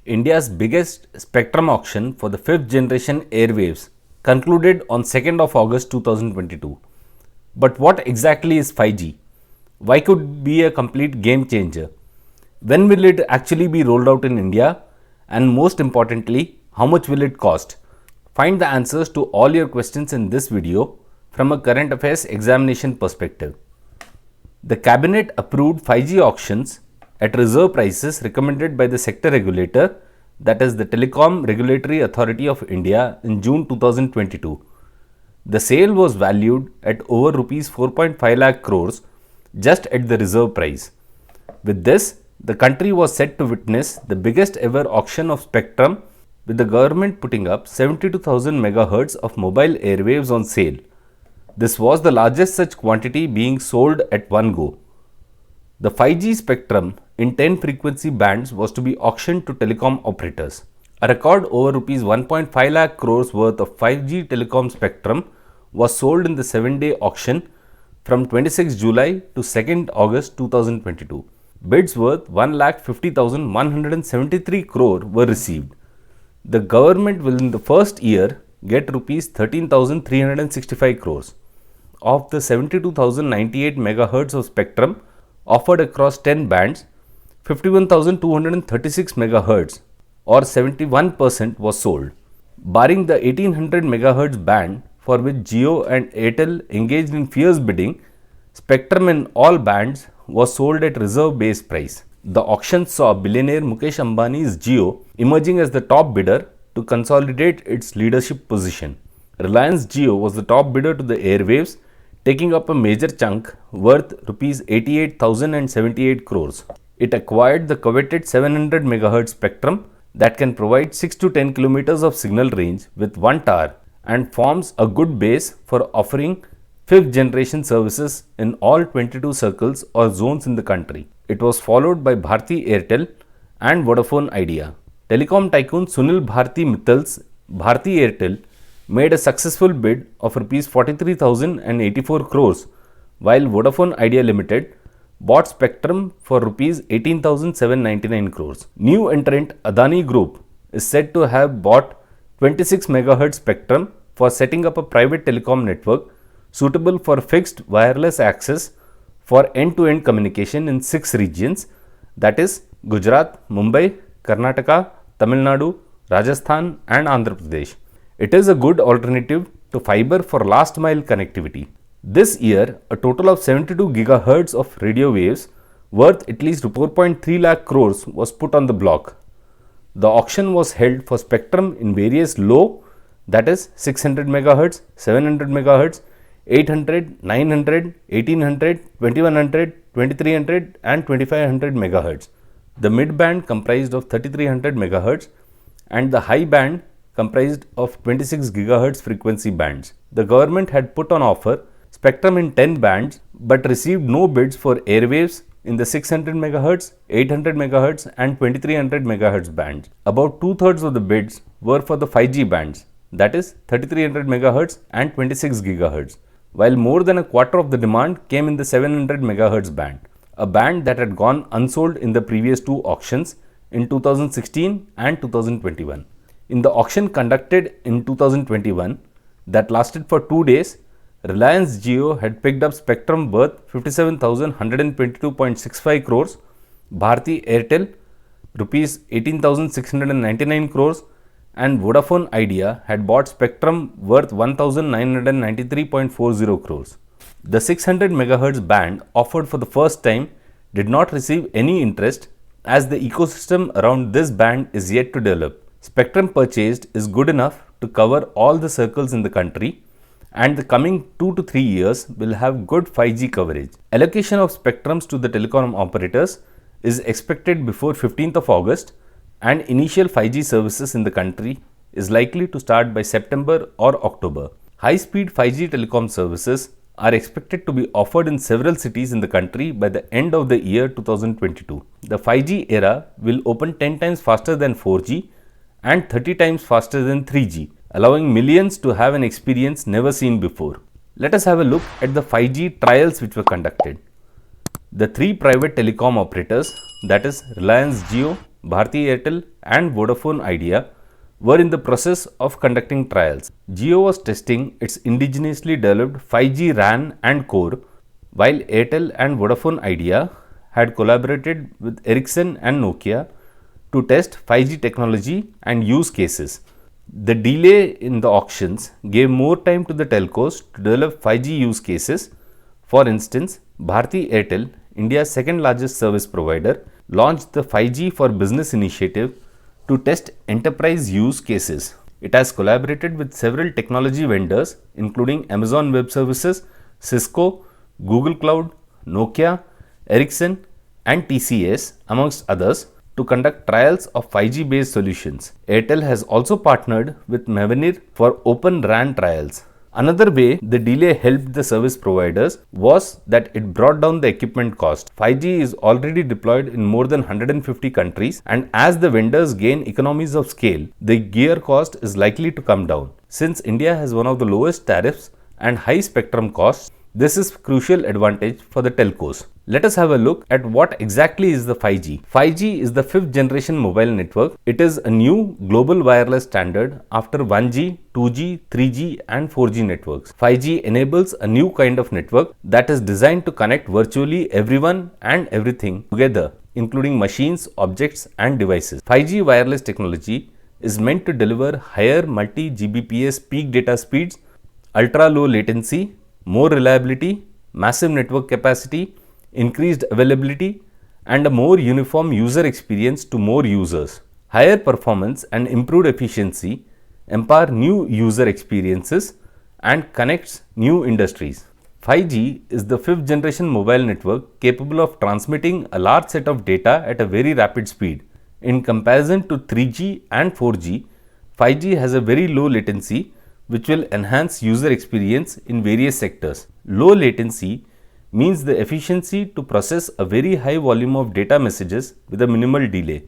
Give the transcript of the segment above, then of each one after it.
India's biggest spectrum auction for the fifth generation airwaves concluded on 2nd of August 2022. But what exactly is 5G? Why could it be a complete game changer? When will it actually be rolled out in India? And most importantly, how much will it cost? Find the answers to all your questions in this video from a current affairs examination perspective. The cabinet approved 5G auctions at reserve prices recommended by the sector regulator, that is the Telecom Regulatory Authority of India, in June 2022. The sale was valued at over Rs 4.5 lakh crores just at the reserve price. With this, the country was set to witness the biggest ever auction of spectrum, with the government putting up 72,000 MHz of mobile airwaves on sale. This was the largest such quantity being sold at one go. The 5G spectrum in 10 frequency bands was to be auctioned to telecom operators. A record over Rs 1.5 lakh crores worth of 5G telecom spectrum was sold in the 7-day auction from 26 July to 2nd August 2022. Bids worth 1,50,173 crore were received. The government will in the first year get Rs 13,365 crores. Of the 72,098 MHz of spectrum offered across 10 bands, 51,236 MHz or 71% was sold. Barring the 1800 MHz band, for which Jio and Airtel engaged in fierce bidding, spectrum in all bands was sold at reserve base price. The auction saw billionaire Mukesh Ambani's Jio emerging as the top bidder to consolidate its leadership position. Reliance Jio was the top bidder to the airwaves, taking up a major chunk worth Rs 88,078 crores. It acquired the coveted 700 MHz spectrum that can provide 6 to 10 kilometers of signal range with one tower and forms a good base for offering 5th generation services in all 22 circles or zones in the country. It was followed by Bharti Airtel and Vodafone Idea. Telecom tycoon Sunil Bharti Mittal's Bharti Airtel made a successful bid of Rs 43,084 crores, while Vodafone Idea Limited bought spectrum for Rs 18,799 crores. New entrant Adani Group is said to have bought 26 MHz spectrum for setting up a private telecom network suitable for fixed wireless access for end-to-end communication in 6 regions, that is Gujarat, Mumbai, Karnataka, Tamil Nadu, Rajasthan and Andhra Pradesh. It is a good alternative to fiber for last mile connectivity. This year, a total of 72 GHz of radio waves worth at least 4.3 lakh crores was put on the block. The auction was held for spectrum in various low, that is 600 MHz, 700 MHz, 800, 900, 1800, 2100, 2300 and 2500 MHz. The mid band comprised of 3300 MHz and the high band comprised of 26 GHz frequency bands. The government had put on offer spectrum in 10 bands but received no bids for airwaves in the 600 MHz, 800 MHz and 2300 MHz bands. About 2/3 of the bids were for the 5G bands, that is 3300 MHz and 26 GHz, while more than a quarter of the demand came in the 700 MHz band, a band that had gone unsold in the previous two auctions in 2016 and 2021. In the auction conducted in 2021 that lasted for 2 days, Reliance Jio had picked up spectrum worth 57,122.65 crores, Bharti Airtel Rs 18,699 crores and Vodafone Idea had bought spectrum worth 1,993.40 crores. The 600 MHz band offered for the first time did not receive any interest as the ecosystem around this band is yet to develop. Spectrum purchased is good enough to cover all the circles in the country, and the coming 2 to 3 years will have good 5G coverage. Allocation of spectrums to the telecom operators is expected before 15th of August, and initial 5G services in the country is likely to start by September or October. High-speed 5G telecom services are expected to be offered in several cities in the country by the end of the year 2022. The 5G era will open 10 times faster than 4G and 30 times faster than 3G, allowing millions to have an experience never seen before. Let us have a look at the 5G trials which were conducted. The three private telecom operators, that is Reliance Jio, Bharti Airtel and Vodafone Idea were in the process of conducting trials. Jio was testing its indigenously developed 5G RAN and core, while Airtel and Vodafone Idea had collaborated with Ericsson and Nokia to test 5G technology and use cases. The delay in the auctions gave more time to the telcos to develop 5G use cases. For instance, Bharti Airtel, India's second largest service provider, launched the 5G for Business initiative to test enterprise use cases. It has collaborated with several technology vendors including Amazon Web Services, Cisco, Google Cloud, Nokia, Ericsson and TCS amongst others to conduct trials of 5G based solutions. Airtel has also partnered with Mavenir for open RAN trials. Another way the delay helped the service providers was that it brought down the equipment cost. 5G is already deployed in more than 150 countries, and as the vendors gain economies of scale, the gear cost is likely to come down. Since India has one of the lowest tariffs and high spectrum costs, this is crucial advantage for the telcos. Let us have a look at what exactly is the 5G. 5G is the fifth generation mobile network. It is a new global wireless standard after 1G, 2G, 3G and 4G networks. 5G enables a new kind of network that is designed to connect virtually everyone and everything together, including machines, objects and devices. 5G wireless technology is meant to deliver higher multi-Gbps peak data speeds, ultra low latency, more reliability, massive network capacity, increased availability, and a more uniform user experience to more users. Higher performance and improved efficiency empower new user experiences and connects new industries. 5G is the fifth generation mobile network capable of transmitting a large set of data at a very rapid speed. In comparison to 3G and 4G, 5G has a very low latency, which will enhance user experience in various sectors. Low latency means the efficiency to process a very high volume of data messages with a minimal delay.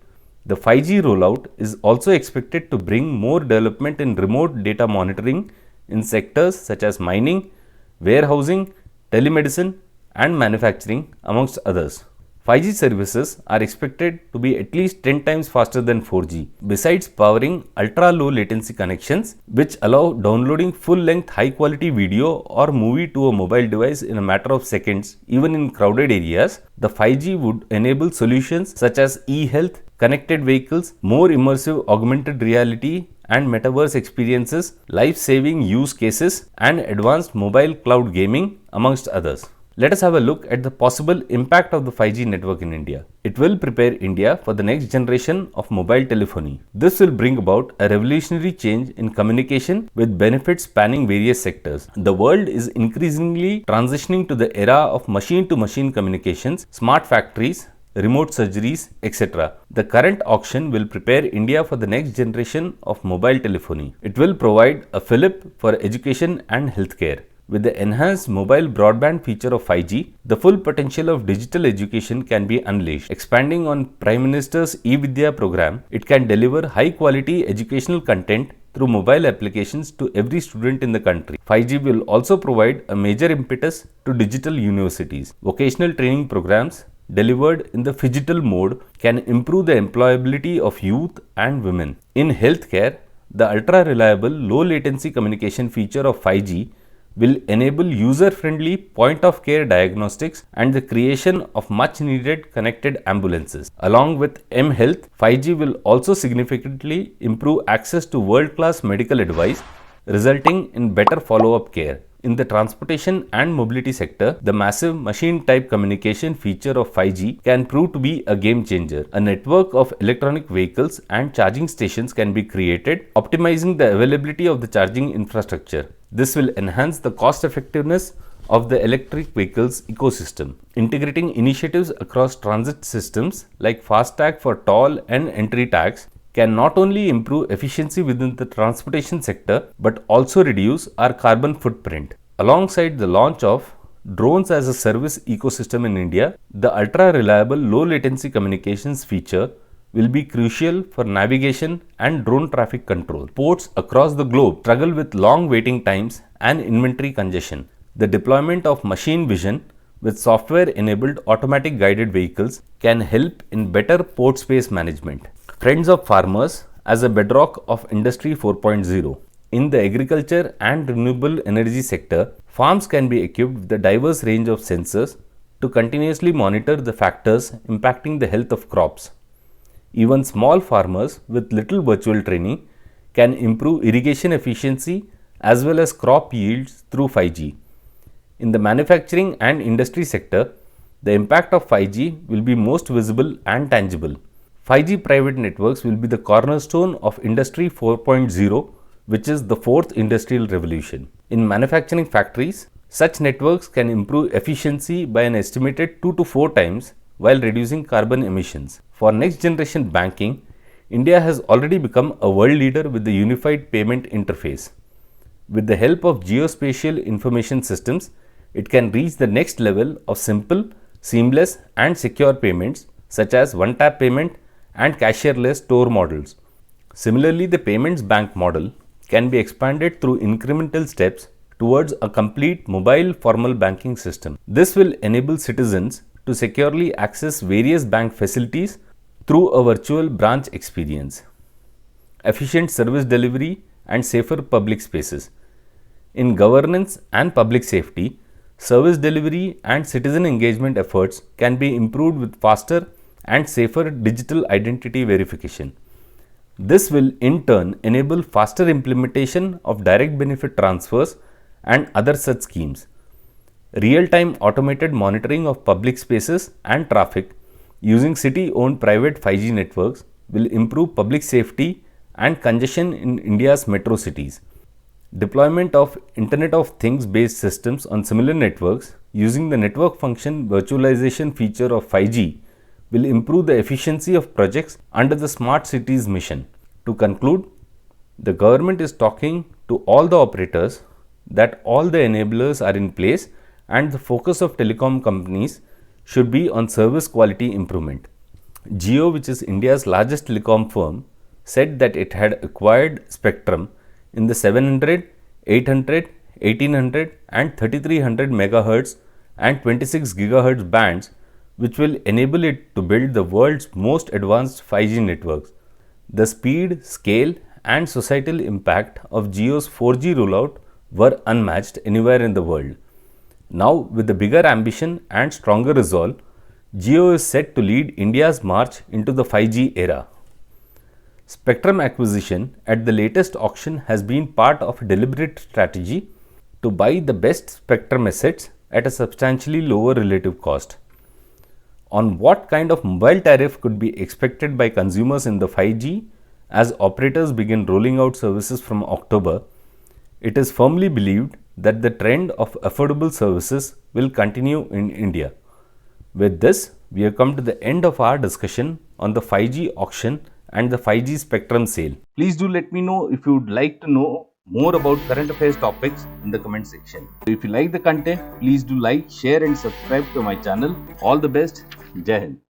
The 5G rollout is also expected to bring more development in remote data monitoring in sectors such as mining, warehousing, telemedicine and manufacturing amongst others. 5G services are expected to be at least 10 times faster than 4G. Besides powering ultra low latency connections which allow downloading full-length high-quality video or movie to a mobile device in a matter of seconds even in crowded areas, the 5G would enable solutions such as e-health, connected vehicles, more immersive augmented reality and metaverse experiences, life-saving use cases and advanced mobile cloud gaming amongst others. Let us have a look at the possible impact of the 5G network in India. It will prepare India for the next generation of mobile telephony. This will bring about a revolutionary change in communication with benefits spanning various sectors. The world is increasingly transitioning to the era of machine-to-machine communications, smart factories, remote surgeries, etc. The current auction will prepare India for the next generation of mobile telephony. It will provide a fillip for education and healthcare. With the enhanced mobile broadband feature of 5G, the full potential of digital education can be unleashed. Expanding on Prime Minister's eVidya program, it can deliver high-quality educational content through mobile applications to every student in the country. 5G will also provide a major impetus to digital universities. Vocational training programs delivered in the phygital mode can improve the employability of youth and women. In healthcare, the ultra-reliable low-latency communication feature of 5G will enable user-friendly point-of-care diagnostics and the creation of much-needed connected ambulances. Along with mHealth, 5G will also significantly improve access to world-class medical advice, resulting in better follow-up care. In the transportation and mobility sector, the massive machine-type communication feature of 5G can prove to be a game changer. A network of electronic vehicles and charging stations can be created, optimizing the availability of the charging infrastructure. This will enhance the cost effectiveness of the electric vehicles ecosystem. Integrating initiatives across transit systems like FASTag for toll and entry tags can not only improve efficiency within the transportation sector but also reduce our carbon footprint. Alongside the launch of drones as a service ecosystem in India, the ultra-reliable low-latency communications feature will be crucial for navigation and drone traffic control. Ports across the globe struggle with long waiting times and inventory congestion. The deployment of machine vision with software-enabled automatic guided vehicles can help in better port space management. Friends of farmers as a bedrock of Industry 4.0. In the agriculture and renewable energy sector, farms can be equipped with a diverse range of sensors to continuously monitor the factors impacting the health of crops. Even small farmers with little virtual training can improve irrigation efficiency as well as crop yields through 5G. In the manufacturing and industry sector, the impact of 5G will be most visible and tangible. 5G private networks will be the cornerstone of Industry 4.0, which is the fourth industrial revolution. In manufacturing factories, such networks can improve efficiency by an estimated 2 to 4 times while reducing carbon emissions. For next generation banking, India has already become a world leader with the unified payment interface. With the help of geospatial information systems, it can reach the next level of simple, seamless and secure payments such as one-tap payment and cashierless store models. Similarly, the payments bank model can be expanded through incremental steps towards a complete mobile formal banking system. This will enable citizens to securely access various bank facilities through a virtual branch experience. Efficient service delivery and safer public spaces. In governance and public safety, service delivery and citizen engagement efforts can be improved with faster and safer digital identity verification. This will in turn enable faster implementation of direct benefit transfers and other such schemes. Real-time automated monitoring of public spaces and traffic using city-owned private 5G networks will improve public safety and congestion in India's metro cities. Deployment of Internet of Things based systems on similar networks using the network function virtualization feature of 5G will improve the efficiency of projects under the Smart Cities mission. To conclude, the government is talking to all the operators that all the enablers are in place and the focus of telecom companies should be on service quality improvement. Jio, which is India's largest telecom firm, said that it had acquired spectrum in the 700, 800, 1800 and 3300 MHz and 26 GHz bands, which will enable it to build the world's most advanced 5G networks. The speed, scale and societal impact of Jio's 4G rollout were unmatched anywhere in the world. Now, with the bigger ambition and stronger resolve, Jio is set to lead India's march into the 5G era. Spectrum acquisition at the latest auction has been part of a deliberate strategy to buy the best spectrum assets at a substantially lower relative cost. On what kind of mobile tariff could be expected by consumers in the 5G as operators begin rolling out services from October, it is firmly believed that the trend of affordable services will continue in India. With this, we have come to the end of our discussion on the 5G auction and the 5G spectrum sale. Please do let me know if you would like to know more about current affairs topics in the comment section. If you like the content, please do like, share and subscribe to my channel. All the best. Jai Hind.